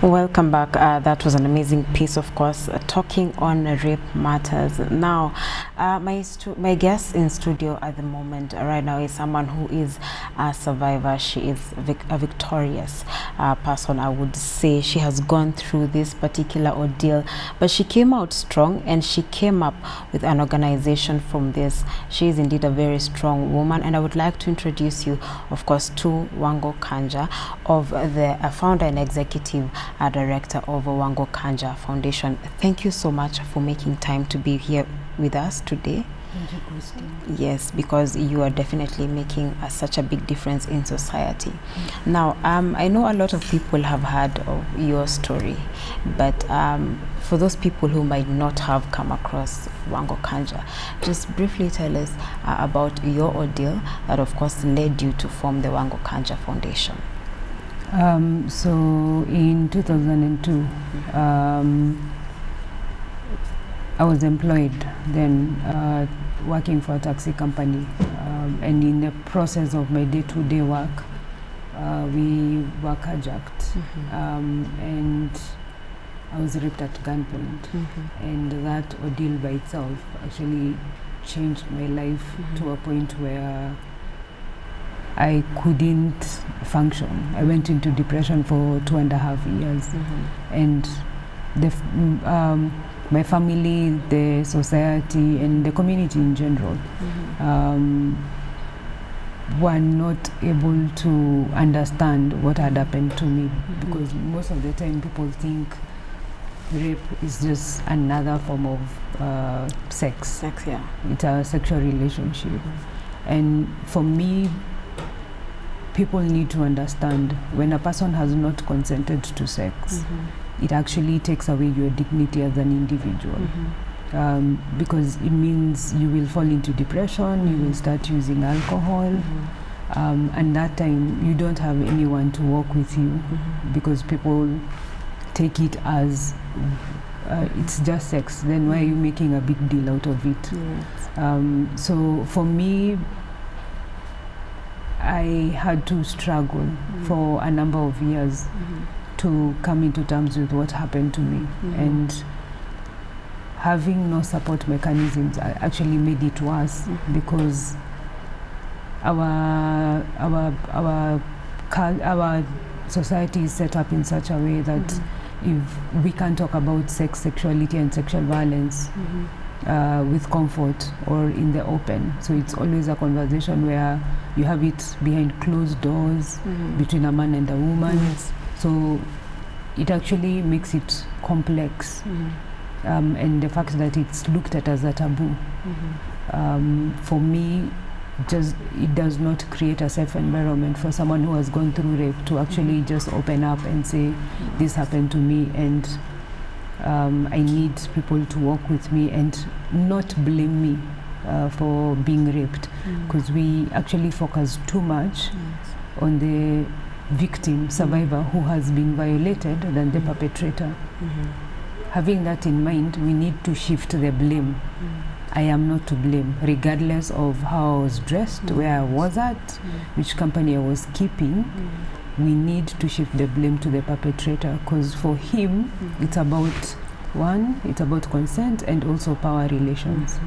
Welcome back. That was an amazing piece, of course, talking on rape matters. Now, my guest in studio at the moment right now is someone who is a survivor. She is a victorious person, I would say. She has gone through this particular ordeal, but she came out strong and she came up with an organization from this. She is indeed a very strong woman, and I would like to introduce you, of course, to Wangu Kanja, of the founder and executive director of Wangu Kanja Foundation. Thank you so much for making time to be here with us today. Thank you, Christine. Yes, because you are definitely making such a big difference in society. Now, I know a lot of people have heard of your story, but for those people who might not have come across Wangu Kanja, just briefly tell us about your ordeal that, of course, led you to form the Wangu Kanja Foundation. So in 2002, I was employed then working for a taxi company, and in the process of my day-to-day work, we were carjacked, and I was raped at gunpoint, and that ordeal by itself actually changed my life to a point where I couldn't function. I went into depression for 2.5 years, and my family, the society, and the community in general were not able to understand what had happened to me, because most of the time people think rape is just another form of sex. Yeah. It's a sexual relationship, and for me, people need to understand when a person has not consented to sex, it actually takes away your dignity as an individual, because it means you will fall into depression, you will start using alcohol, and that time you don't have anyone to walk with you, because people take it as it's just sex. Then why are you making a big deal out of it? So for me, I had to struggle for a number of years to come into terms with what happened to me, and having no support mechanisms actually made it worse, because our society is set up in such a way that if we can't talk about sex, sexuality, and sexual violence with comfort or in the open. So it's always a conversation where you have it behind closed doors between a man and a woman. So it actually makes it complex. And the fact that it's looked at as a taboo, for me, it does not create a safe environment for someone who has gone through rape to actually just open up and say, this happened to me, and I need people to work with me and not blame me for being raped, because we actually focus too much on the victim, survivor who has been violated than the perpetrator. Having that in mind, we need to shift the blame. I am not to blame, regardless of how I was dressed, where I was at, which company I was keeping. We need to shift the blame to the perpetrator, because for him, it's about it's about consent and also power relations,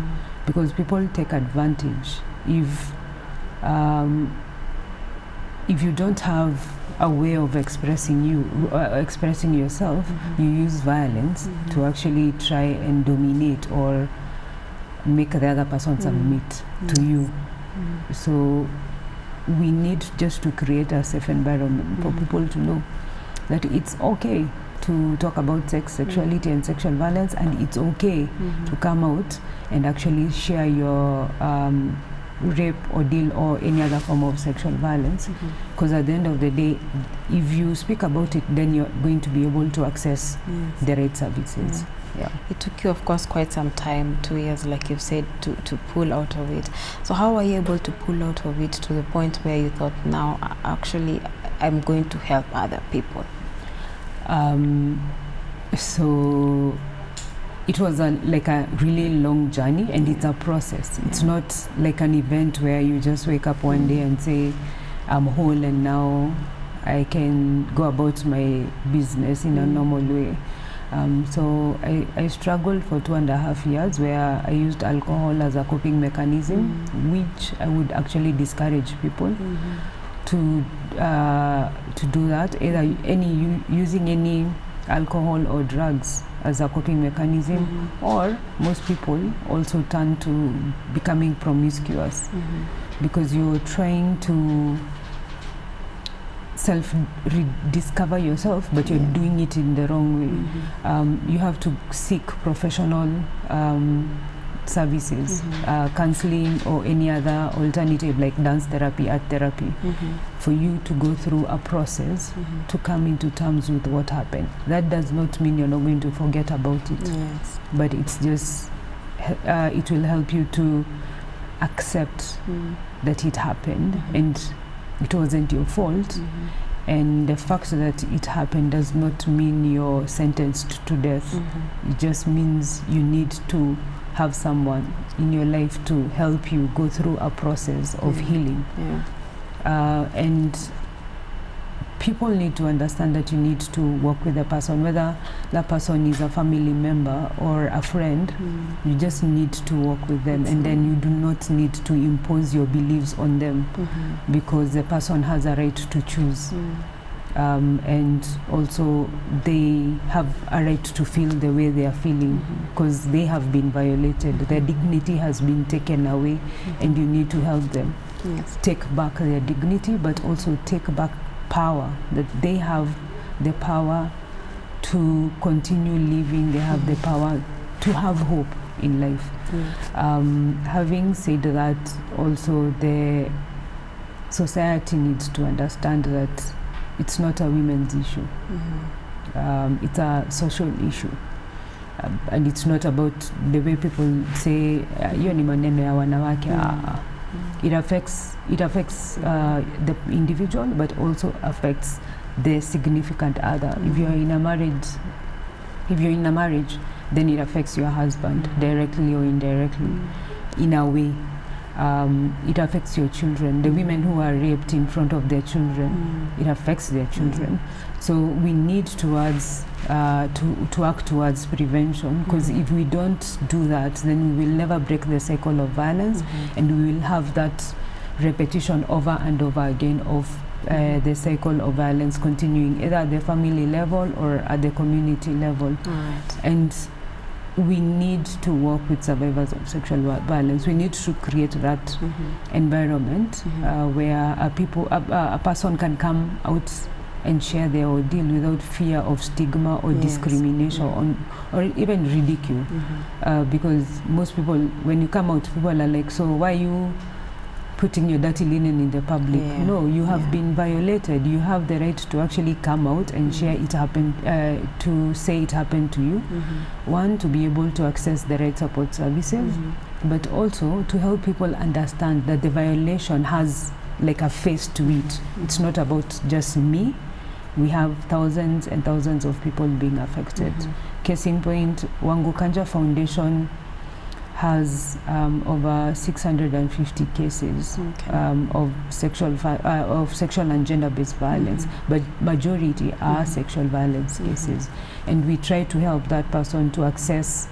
because people take advantage. If you don't have a way of expressing yourself, you use violence to actually try and dominate or make the other person submit to you. So we need just to create a safe environment for people to know that it's okay to talk about sex, sexuality, and sexual violence, and it's okay to come out and actually share your rape ordeal or any other form of sexual violence, because at the end of the day, if you speak about it, then you're going to be able to access the right services. It took you, of course, quite some time, 2 years, like you've said, to pull out of it. So how were you able to pull out of it to the point where you thought, now actually I'm going to help other people? So it was like a really long journey, and it's a process. It's not like an event where you just wake up one day and say, I'm whole and now I can go about my business in a normal way. So I struggled for 2.5 years where I used alcohol as a coping mechanism, which I would actually discourage people to do that, either using any alcohol or drugs as a coping mechanism, or most people also turn to becoming promiscuous because you're trying to self-rediscover yourself, but you're doing it in the wrong way. You have to seek professional services, counseling or any other alternative like dance therapy, art therapy, for you to go through a process to come into terms with what happened. That does not mean you're not going to forget about it, but it's just, it will help you to accept that it happened and it wasn't your fault. And the fact that it happened does not mean you're sentenced to death. It just means you need to have someone in your life to help you go through a process of healing. And people need to understand that you need to work with a person, whether that person is a family member or a friend. You just need to work with them, and then you do not need to impose your beliefs on them, because the person has a right to choose. And also they have a right to feel the way they are feeling, because they have been violated. Their dignity has been taken away, and you need to help them take back their dignity, but also take back power, that they have the power to continue living. They have the power to have hope in life. Having said that, also the society needs to understand that it's not a women's issue. It's a social issue, and it's not about the way people say hiyo ni maneno ya wanawake. It affects the individual, but also affects the significant other. If you're in a marriage, then it affects your husband directly or indirectly, in a way. It affects your children. The women who are raped in front of their children, it affects their children. So we need to act towards prevention, because if we don't do that, then we will never break the cycle of violence, and we will have that repetition over and over again of the cycle of violence continuing, either at the family level or at the community level. And we need to work with survivors of sexual violence. We need to create that environment where a person can come out and share their ordeal without fear of stigma or discrimination or even ridicule. Because most people, when you come out, people are like, so why are you putting your dirty linen in the public? No, you have been violated. You have the right to actually come out and share it happened, to say it happened to you. One, to be able to access the right support services, but also to help people understand that the violation has like a face to it. It's not about just me. We have thousands and thousands of people being affected. Case in point, Wangu Kanja Foundation has over 650 cases of sexual and gender-based violence, but majority are sexual violence cases, and we try to help that person to access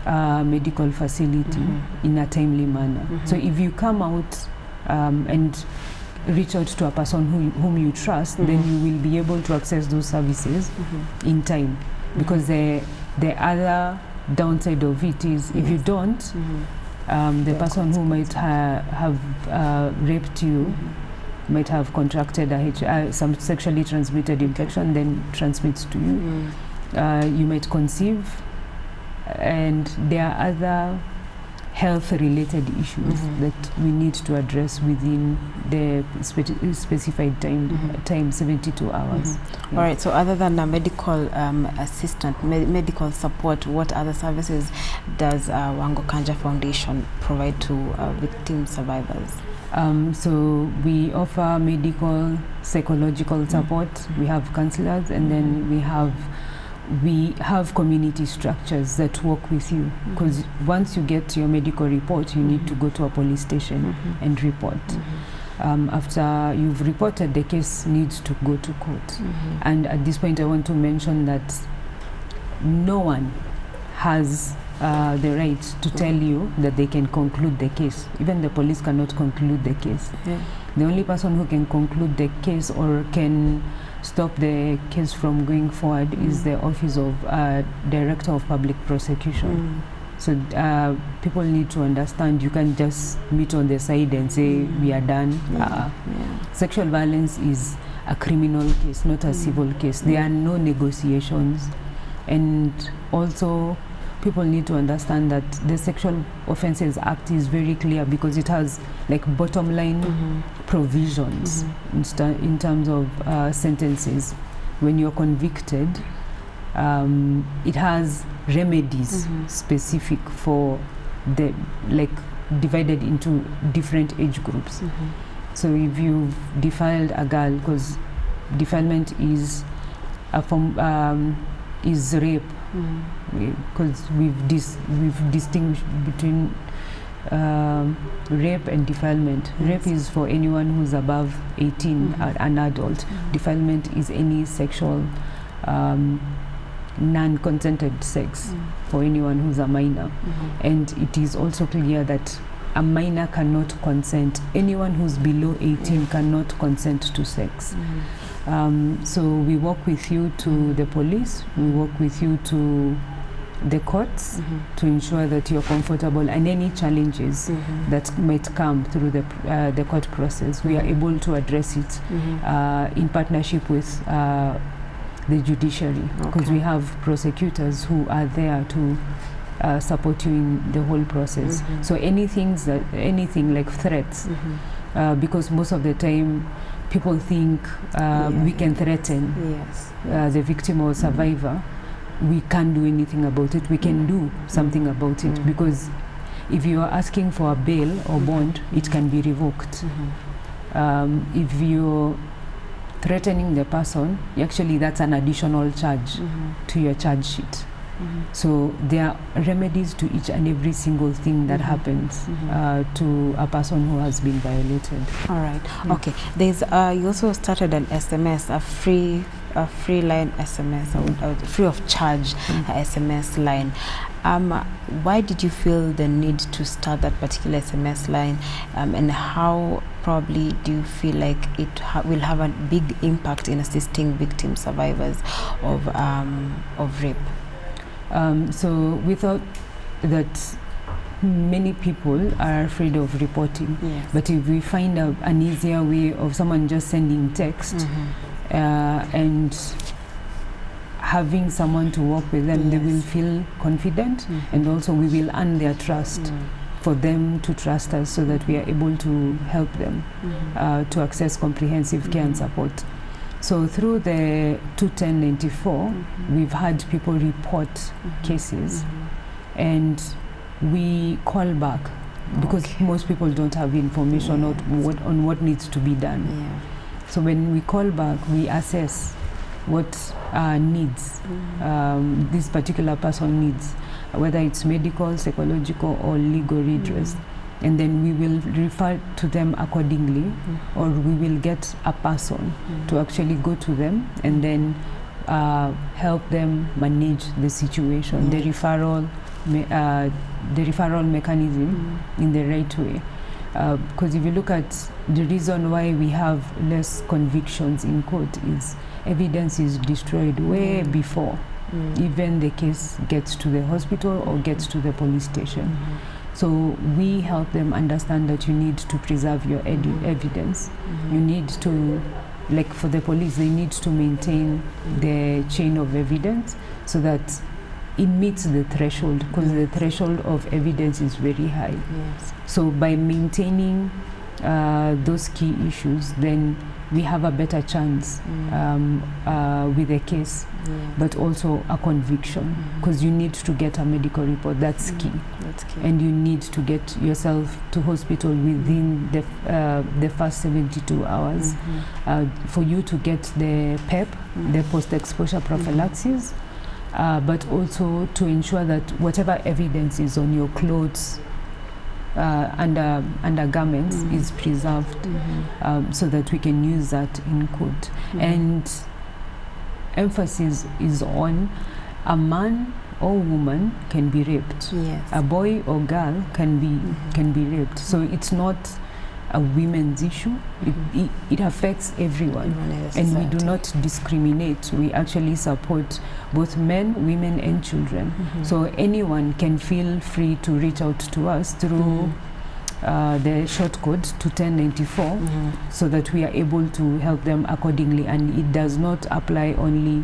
medical facility in a timely manner. So if you come out and reach out to a person whom you trust, then you will be able to access those services in time, because the other downside of it is if you don't, the person who might have raped you might have contracted some sexually transmitted infection, then transmits to you. You might conceive, and there are other health-related issues that we need to address within the specified time, 72 hours. All right, so other than a medical medical support, what other services does Wangu Kanja Foundation provide to victim survivors? So we offer medical, psychological support, we have counselors, and then we have community structures that work with you, because once you get your medical report, you need to go to a police station and report. after you've reported, the case needs to go to court. And at this point I want to mention that no one has the right to tell you that they can conclude the case. Even the police cannot conclude the case. The only person who can conclude the case or can stop the case from going forward is the Office of Director of Public Prosecution. So people need to understand you can't just meet on the side and say we are done. Sexual violence is a criminal case, not a civil case. There are no negotiations. And also people need to understand that the Sexual Offences Act is very clear because it has like bottom line provisions in terms of sentences. When you're convicted, it has remedies specific for the, like, divided into different age groups. So if you've defiled a girl, because defilement is a form, is rape, because we've distinguished between rape and defilement. Rape is for anyone who's above 18, an adult. Defilement is any sexual non-consented sex for anyone who's a minor. And it is also clear that a minor cannot consent. Anyone who's below 18 cannot consent to sex. So we work with you to the police, we work with you to the courts to ensure that you're comfortable, and any challenges that might come through the court process, we are able to address it in partnership with the judiciary, because we have prosecutors who are there to support you in the whole process. So anything like threats, because most of the time people think we can threaten the victim or survivor. We can't do anything about it. We can do something about it, because if you are asking for a bail or bond, it can be revoked. If you're threatening the person, actually that's an additional charge to your charge sheet. So there are remedies to each and every single thing that happens to a person who has been violated. All right. Okay. There's you also started an SMS, a free line SMS, free of charge SMS line. Why did you feel the need to start that particular SMS line, and how probably do you feel like it will have a big impact in assisting victim survivors of rape? So we thought that many people are afraid of reporting, but if we find an easier way of someone just sending text and having someone to work with them, they will feel confident, and also we will earn their trust for them to trust us, so that we are able to help them to access comprehensive care and support. So through the 21094, we've had people report cases, and we call back because most people don't have information on what needs to be done. So when we call back, we assess what needs this particular person needs, whether it's medical, psychological, or legal redress. And then we will refer to them accordingly, or we will get a person to actually go to them and then help them manage the situation, the referral mechanism in the right way. Because if you look at the reason why we have less convictions in court, is evidence is destroyed way before even the case gets to the hospital or gets to the police station. So we help them understand that you need to preserve your evidence. You need to, like for the police, they need to maintain the chain of evidence so that it meets the threshold, because the threshold of evidence is very high. So by maintaining those key issues, then we have a better chance with a case, but also a conviction, because you need to get a medical report. That's key. And you need to get yourself to hospital within the first 72 hours for you to get the PEP, the post-exposure prophylaxis, but also to ensure that whatever evidence is on your clothes, undergarments is preserved, so that we can use that in court. And emphasis is on a man or woman can be raped. Yes. A boy or girl can be raped. So it's not a women's issue. It affects everyone, and we do not discriminate. We actually support both men, women, and children. So anyone can feel free to reach out to us through the short code to 1094, so that we are able to help them accordingly. And it does not apply only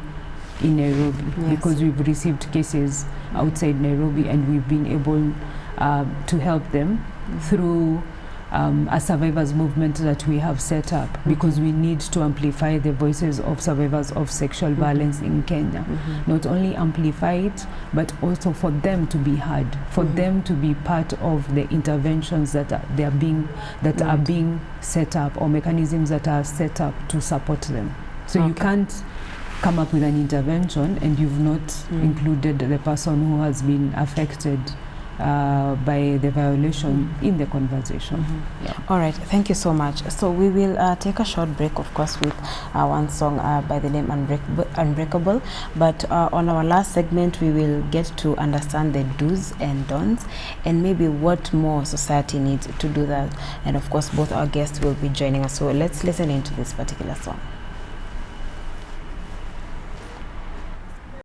in Nairobi, because we've received cases outside Nairobi, and we've been able to help them through a survivors movement that we have set up, because we need to amplify the voices of survivors of sexual violence in Kenya. Not only amplify it, but also for them to be heard, for them to be part of the interventions that are being set up, or mechanisms that are set up to support them. So you can't come up with an intervention and you've not included the person who has been affected by the violation in the conversation. All right, thank you so much. So we will take a short break, of course, with one song by the name Unbreakable. But on our last segment, we will get to understand the do's and don'ts, and maybe what more society needs to do that. And of course, both our guests will be joining us. So let's listen into this particular song.